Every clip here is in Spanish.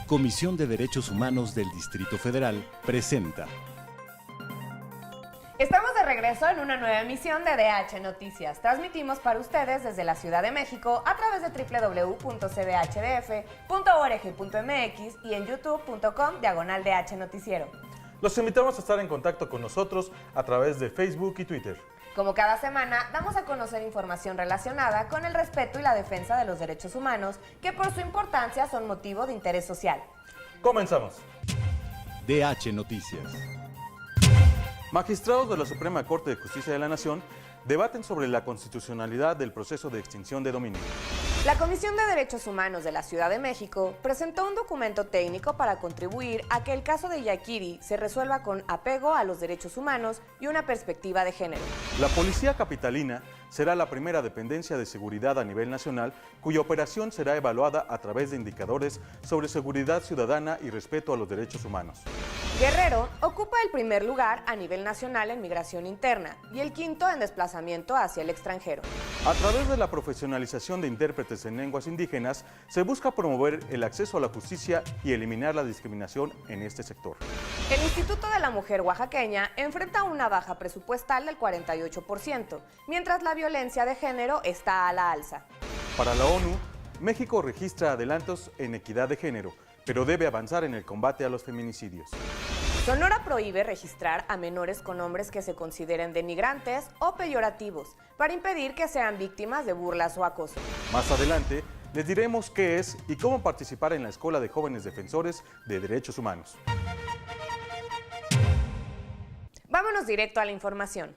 Comisión de Derechos Humanos del Distrito Federal presenta. Estamos de regreso en una nueva emisión de DH Noticias. Transmitimos para ustedes desde la Ciudad de México a través de www.cdhdf.org.mx y en youtube.com/DH Noticiero. Los invitamos a estar en contacto con nosotros a través de Facebook y Twitter. Como cada semana, damos a conocer información relacionada con el respeto y la defensa de los derechos humanos, que por su importancia son motivo de interés social. Comenzamos. DH Noticias. Magistrados de la Suprema Corte de Justicia de la Nación debaten sobre la constitucionalidad del proceso de extinción de dominio. La Comisión de Derechos Humanos de la Ciudad de México presentó un documento técnico para contribuir a que el caso de Yaquiri se resuelva con apego a los derechos humanos y una perspectiva de género. La Policía Capitalina será la primera dependencia de seguridad a nivel nacional cuya operación será evaluada a través de indicadores sobre seguridad ciudadana y respeto a los derechos humanos. Guerrero ocupa el primer lugar a nivel nacional en migración interna y el quinto en desplazamiento hacia el extranjero. A través de la profesionalización de intérpretes en lenguas indígenas, se busca promover el acceso a la justicia y eliminar la discriminación en este sector. El Instituto de la Mujer Oaxaqueña enfrenta una baja presupuestal del 48%, mientras la violencia de género está a la alza. Para la ONU, México registra adelantos en equidad de género, pero debe avanzar en el combate a los feminicidios. Sonora prohíbe registrar a menores con nombres que se consideren denigrantes o peyorativos para impedir que sean víctimas de burlas o acoso. Más adelante, les diremos qué es y cómo participar en la Escuela de Jóvenes Defensores de Derechos Humanos. Vámonos directo a la información.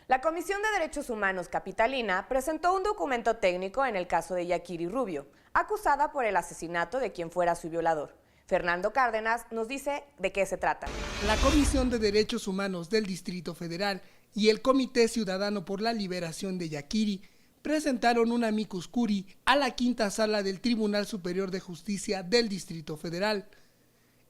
La Comisión de Derechos Humanos Capitalina presentó un documento técnico en el caso de Yaquiri Rubio, acusada por el asesinato de quien fuera su violador. Fernando Cárdenas nos dice de qué se trata. La Comisión de Derechos Humanos del Distrito Federal y el Comité Ciudadano por la Liberación de Yaquiri presentaron un amicus curiae a la quinta sala del Tribunal Superior de Justicia del Distrito Federal.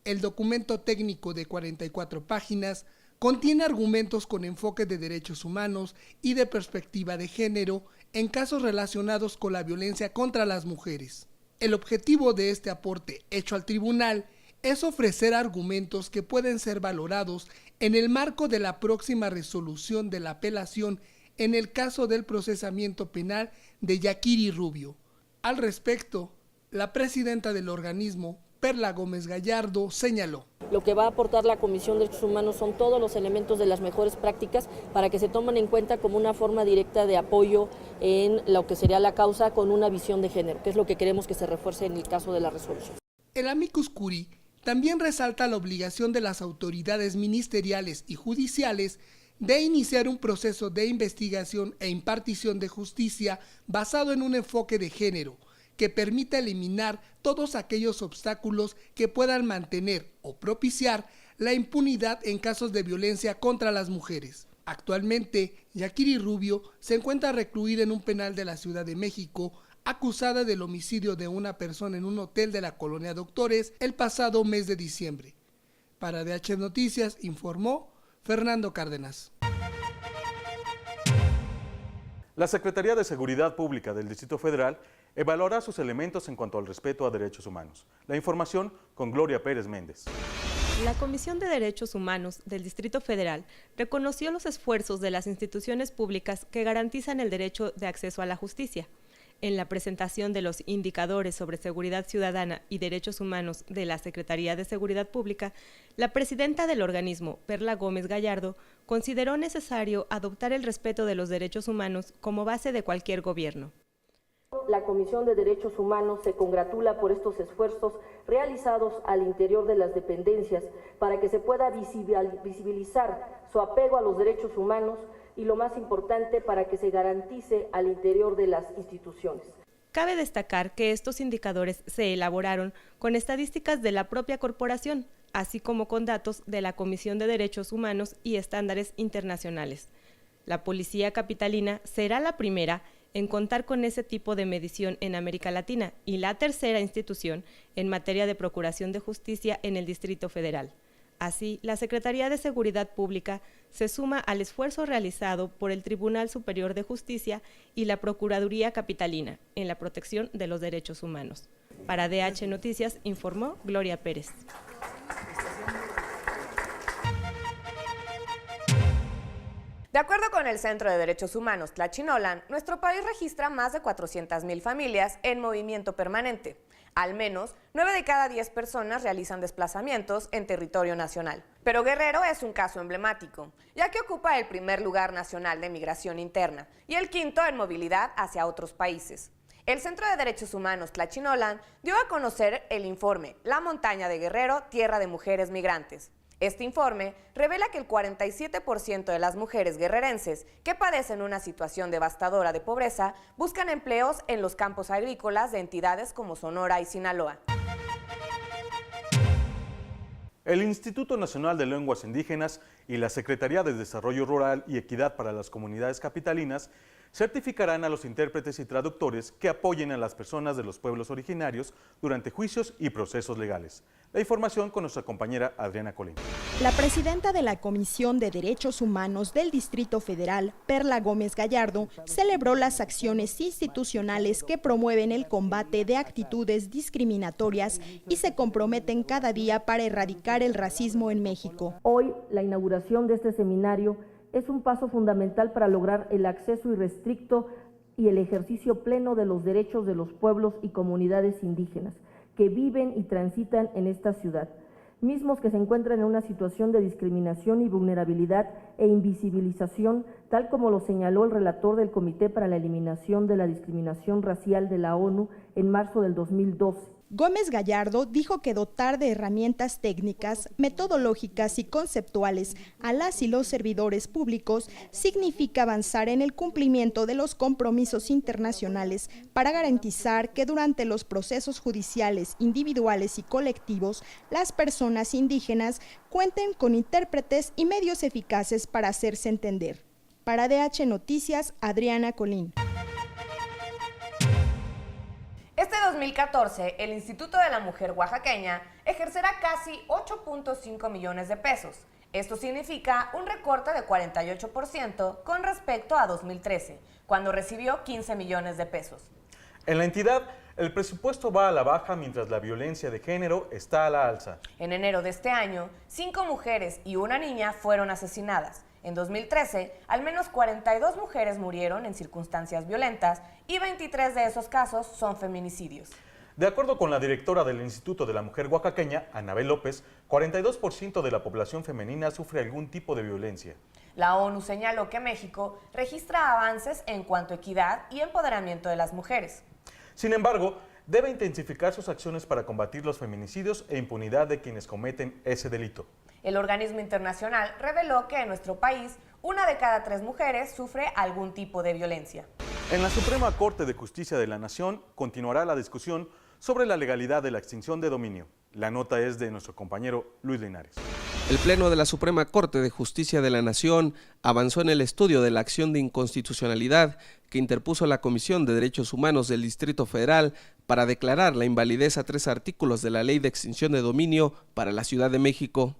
El documento técnico de 44 páginas contiene argumentos con enfoque de derechos humanos y de perspectiva de género en casos relacionados con la violencia contra las mujeres. El objetivo de este aporte hecho al tribunal es ofrecer argumentos que pueden ser valorados en el marco de la próxima resolución de la apelación en el caso del procesamiento penal de Yaquiri Rubio. Al respecto, la presidenta del organismo, Perla Gómez Gallardo, señaló: lo que va a aportar la Comisión de Derechos Humanos son todos los elementos de las mejores prácticas para que se tomen en cuenta como una forma directa de apoyo en lo que sería la causa con una visión de género, que es lo que queremos que se refuerce en el caso de la resolución. El amicus curiae también resalta la obligación de las autoridades ministeriales y judiciales de iniciar un proceso de investigación e impartición de justicia basado en un enfoque de género, que permita eliminar todos aquellos obstáculos que puedan mantener o propiciar la impunidad en casos de violencia contra las mujeres. Actualmente, Yaquiri Rubio se encuentra recluida en un penal de la Ciudad de México, acusada del homicidio de una persona en un hotel de la Colonia Doctores el pasado mes de diciembre. Para DH Noticias informó Fernando Cárdenas. La Secretaría de Seguridad Pública del Distrito Federal evaluará sus elementos en cuanto al respeto a derechos humanos. La información con Gloria Pérez Méndez. La Comisión de Derechos Humanos del Distrito Federal reconoció los esfuerzos de las instituciones públicas que garantizan el derecho de acceso a la justicia. En la presentación de los indicadores sobre seguridad ciudadana y derechos humanos de la Secretaría de Seguridad Pública, la presidenta del organismo, Perla Gómez Gallardo, consideró necesario adoptar el respeto de los derechos humanos como base de cualquier gobierno. La Comisión de Derechos Humanos se congratula por estos esfuerzos realizados al interior de las dependencias para que se pueda visibilizar su apego a los derechos humanos y, lo más importante, para que se garantice al interior de las instituciones. Cabe destacar que estos indicadores se elaboraron con estadísticas de la propia corporación, así como con datos de la Comisión de Derechos Humanos y estándares internacionales. La Policía Capitalina será la primera en contar con ese tipo de medición en América Latina y la tercera institución en materia de procuración de justicia en el Distrito Federal. Así, la Secretaría de Seguridad Pública se suma al esfuerzo realizado por el Tribunal Superior de Justicia y la Procuraduría Capitalina en la protección de los derechos humanos. Para DH Noticias informó Gloria Pérez. De acuerdo con el Centro de Derechos Humanos Tlachinolan, nuestro país registra más de 400,000 familias en movimiento permanente. Al menos 9 de cada 10 personas realizan desplazamientos en territorio nacional. Pero Guerrero es un caso emblemático, ya que ocupa el primer lugar nacional de migración interna y el quinto en movilidad hacia otros países. El Centro de Derechos Humanos Tlachinolan dio a conocer el informe La Montaña de Guerrero, Tierra de Mujeres Migrantes. Este informe revela que el 47% de las mujeres guerrerenses que padecen una situación devastadora de pobreza buscan empleos en los campos agrícolas de entidades como Sonora y Sinaloa. El Instituto Nacional de Lenguas Indígenas y la Secretaría de Desarrollo Rural y Equidad para las Comunidades Capitalinas certificarán a los intérpretes y traductores que apoyen a las personas de los pueblos originarios durante juicios y procesos legales. La información con nuestra compañera Adriana Colín. La presidenta de la Comisión de Derechos Humanos del Distrito Federal, Perla Gómez Gallardo, celebró las acciones institucionales que promueven el combate de actitudes discriminatorias y se comprometen cada día para erradicar el racismo en México. Hoy, la inauguración de este seminario es un paso fundamental para lograr el acceso irrestricto y el ejercicio pleno de los derechos de los pueblos y comunidades indígenas que viven y transitan en esta ciudad, mismos que se encuentran en una situación de discriminación y vulnerabilidad e invisibilización, tal como lo señaló el relator del Comité para la Eliminación de la Discriminación Racial de la ONU en marzo del 2012. Gómez Gallardo dijo que dotar de herramientas técnicas, metodológicas y conceptuales a las y los servidores públicos significa avanzar en el cumplimiento de los compromisos internacionales para garantizar que durante los procesos judiciales individuales y colectivos, las personas indígenas cuenten con intérpretes y medios eficaces para hacerse entender. Para DH Noticias, Adriana Colín. Este 2014, el Instituto de la Mujer Oaxaqueña ejercerá casi 8.5 millones de pesos. Esto significa un recorte de 48% con respecto a 2013, cuando recibió 15 millones de pesos. En la entidad, el presupuesto va a la baja mientras la violencia de género está a la alza. En enero de este año, 5 mujeres y una niña fueron asesinadas. En 2013, al menos 42 mujeres murieron en circunstancias violentas y 23 de esos casos son feminicidios. De acuerdo con la directora del Instituto de la Mujer Oaxaqueña, Anabel López, 42% de la población femenina sufre algún tipo de violencia. La ONU señaló que México registra avances en cuanto a equidad y empoderamiento de las mujeres. Sin embargo, debe intensificar sus acciones para combatir los feminicidios e impunidad de quienes cometen ese delito. El organismo internacional reveló que en nuestro país, 1 de cada 3 mujeres sufre algún tipo de violencia. En la Suprema Corte de Justicia de la Nación continuará la discusión sobre la legalidad de la extinción de dominio. La nota es de nuestro compañero Luis Linares. El Pleno de la Suprema Corte de Justicia de la Nación avanzó en el estudio de la acción de inconstitucionalidad que interpuso la Comisión de Derechos Humanos del Distrito Federal para declarar la invalidez a 3 artículos de la Ley de Extinción de Dominio para la Ciudad de México.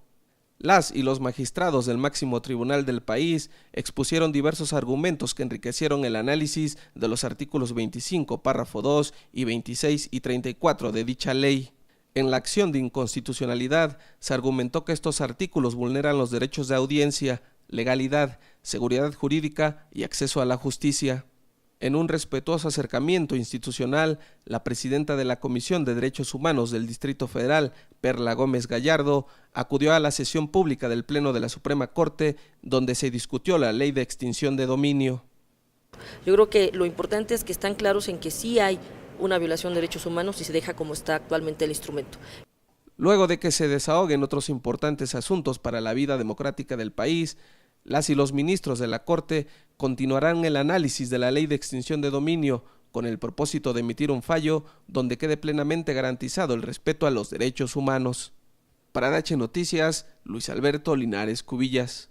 Las y los magistrados del máximo tribunal del país expusieron diversos argumentos que enriquecieron el análisis de los artículos 25, párrafo 2 y 26 y 34 de dicha ley. En la acción de inconstitucionalidad se argumentó que estos artículos vulneran los derechos de audiencia, legalidad, seguridad jurídica y acceso a la justicia. En un respetuoso acercamiento institucional, la presidenta de la Comisión de Derechos Humanos del Distrito Federal, Perla Gómez Gallardo, acudió a la sesión pública del Pleno de la Suprema Corte, donde se discutió la ley de extinción de dominio. Yo creo que lo importante es que están claros en que sí hay una violación de derechos humanos y se deja como está actualmente el instrumento. Luego de que se desahoguen otros importantes asuntos para la vida democrática del país, las y los ministros de la Corte continuarán el análisis de la ley de extinción de dominio con el propósito de emitir un fallo donde quede plenamente garantizado el respeto a los derechos humanos. Para DH Noticias, Luis Alberto Linares Cubillas.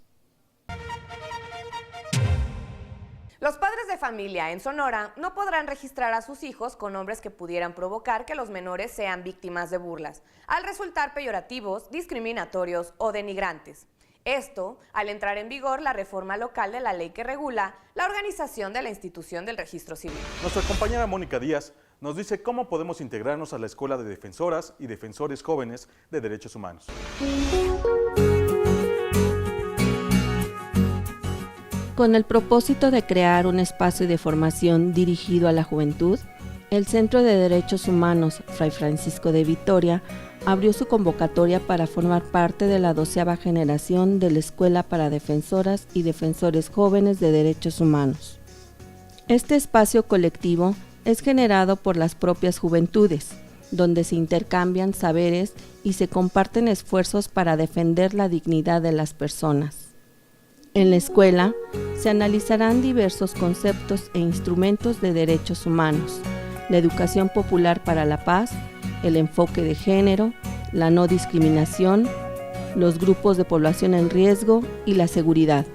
Los padres de familia en Sonora no podrán registrar a sus hijos con nombres que pudieran provocar que los menores sean víctimas de burlas, al resultar peyorativos, discriminatorios o denigrantes. Esto, al entrar en vigor la reforma local de la ley que regula la organización de la institución del registro civil. Nuestra compañera Mónica Díaz nos dice cómo podemos integrarnos a la Escuela de Defensoras y Defensores Jóvenes de Derechos Humanos. Con el propósito de crear un espacio de formación dirigido a la juventud, el Centro de Derechos Humanos Fray Francisco de Vitoria abrió su convocatoria para formar parte de la 12ª generación de la Escuela para Defensoras y Defensores Jóvenes de Derechos Humanos. Este espacio colectivo es generado por las propias juventudes, donde se intercambian saberes y se comparten esfuerzos para defender la dignidad de las personas. En la escuela se analizarán diversos conceptos e instrumentos de derechos humanos, la educación popular para la paz, el enfoque de género, la no discriminación, los grupos de población en riesgo y la seguridad.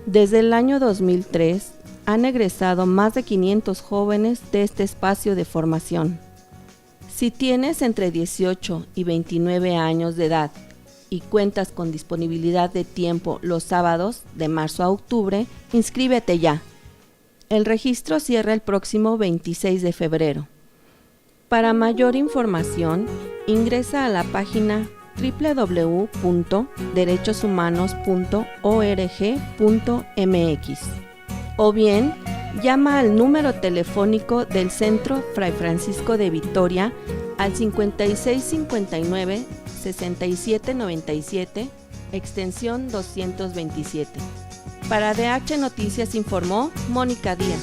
Desde el año 2003 han egresado más de 500 jóvenes de este espacio de formación. Si tienes entre 18 y 29 años de edad y cuentas con disponibilidad de tiempo los sábados de marzo a octubre, inscríbete ya. El registro cierra el próximo 26 de febrero. Para mayor información, ingresa a la página www.derechoshumanos.org.mx o bien llama al número telefónico del Centro Fray Francisco de Vitoria al 5659-6797, extensión 227. Para DH Noticias informó Mónica Díaz.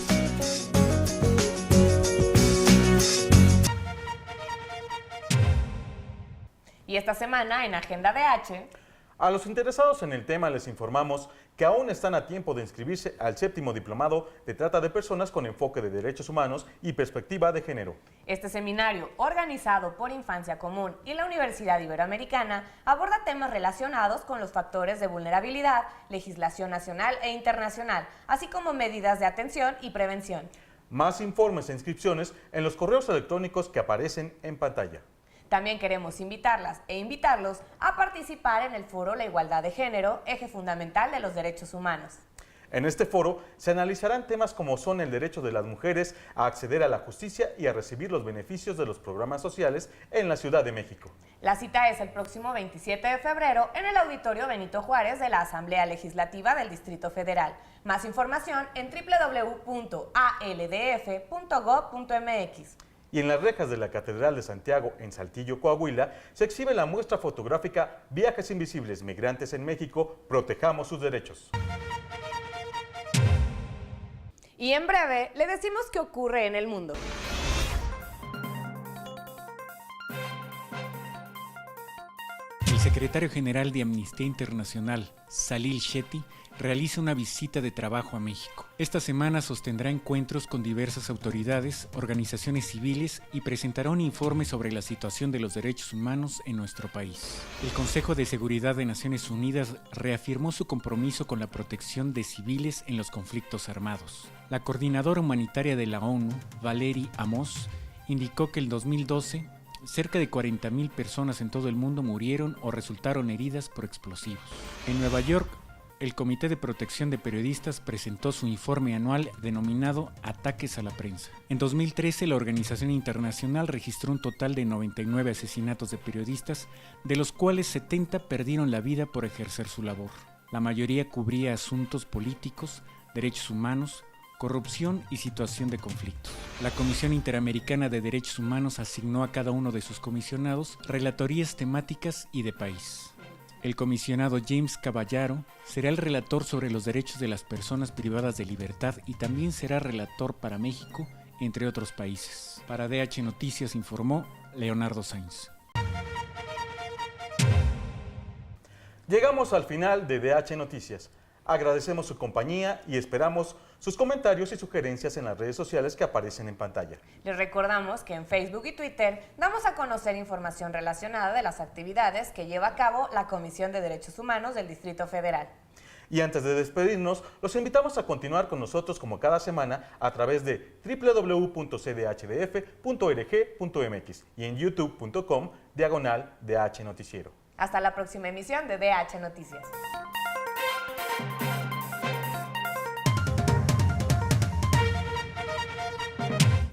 Y esta semana en Agenda DH... A los interesados en el tema les informamos que aún están a tiempo de inscribirse al 7º Diplomado de Trata de Personas con enfoque de Derechos Humanos y Perspectiva de Género. Este seminario, organizado por Infancia Común y la Universidad Iberoamericana, aborda temas relacionados con los factores de vulnerabilidad, legislación nacional e internacional, así como medidas de atención y prevención. Más informes e inscripciones en los correos electrónicos que aparecen en pantalla. También queremos invitarlas e invitarlos a participar en el foro La Igualdad de Género, eje fundamental de los derechos humanos. En este foro se analizarán temas como son el derecho de las mujeres a acceder a la justicia y a recibir los beneficios de los programas sociales en la Ciudad de México. La cita es el próximo 27 de febrero en el Auditorio Benito Juárez de la Asamblea Legislativa del Distrito Federal. Más información en www.aldf.gov.mx. Y en las rejas de la Catedral de Santiago, en Saltillo, Coahuila, se exhibe la muestra fotográfica Viajes Invisibles, Migrantes en México, protejamos sus derechos. Y en breve, le decimos qué ocurre en el mundo. El secretario general de Amnistía Internacional, Salil Shetty, realiza una visita de trabajo a México. Esta semana sostendrá encuentros con diversas autoridades, organizaciones civiles y presentará un informe sobre la situación de los derechos humanos en nuestro país. El Consejo de Seguridad de Naciones Unidas reafirmó su compromiso con la protección de civiles en los conflictos armados. La coordinadora humanitaria de la ONU, Valerie Amos, indicó que en 2012 cerca de 40,000 personas en todo el mundo murieron o resultaron heridas por explosivos. En Nueva York, el Comité de Protección de Periodistas presentó su informe anual denominado Ataques a la Prensa. En 2013, la organización internacional registró un total de 99 asesinatos de periodistas, de los cuales 70 perdieron la vida por ejercer su labor. La mayoría cubría asuntos políticos, derechos humanos, corrupción y situación de conflicto. La Comisión Interamericana de Derechos Humanos asignó a cada uno de sus comisionados relatorías temáticas y de país. El comisionado James Caballaro será el relator sobre los derechos de las personas privadas de libertad y también será relator para México, entre otros países. Para DH Noticias informó Leonardo Sainz. Llegamos al final de DH Noticias. Agradecemos su compañía y esperamos sus comentarios y sugerencias en las redes sociales que aparecen en pantalla. Les recordamos que en Facebook y Twitter damos a conocer información relacionada de las actividades que lleva a cabo la Comisión de Derechos Humanos del Distrito Federal. Y antes de despedirnos, los invitamos a continuar con nosotros como cada semana a través de www.cdhdf.org.mx y en youtube.com/DH Noticiero. Hasta la próxima emisión de DH Noticias.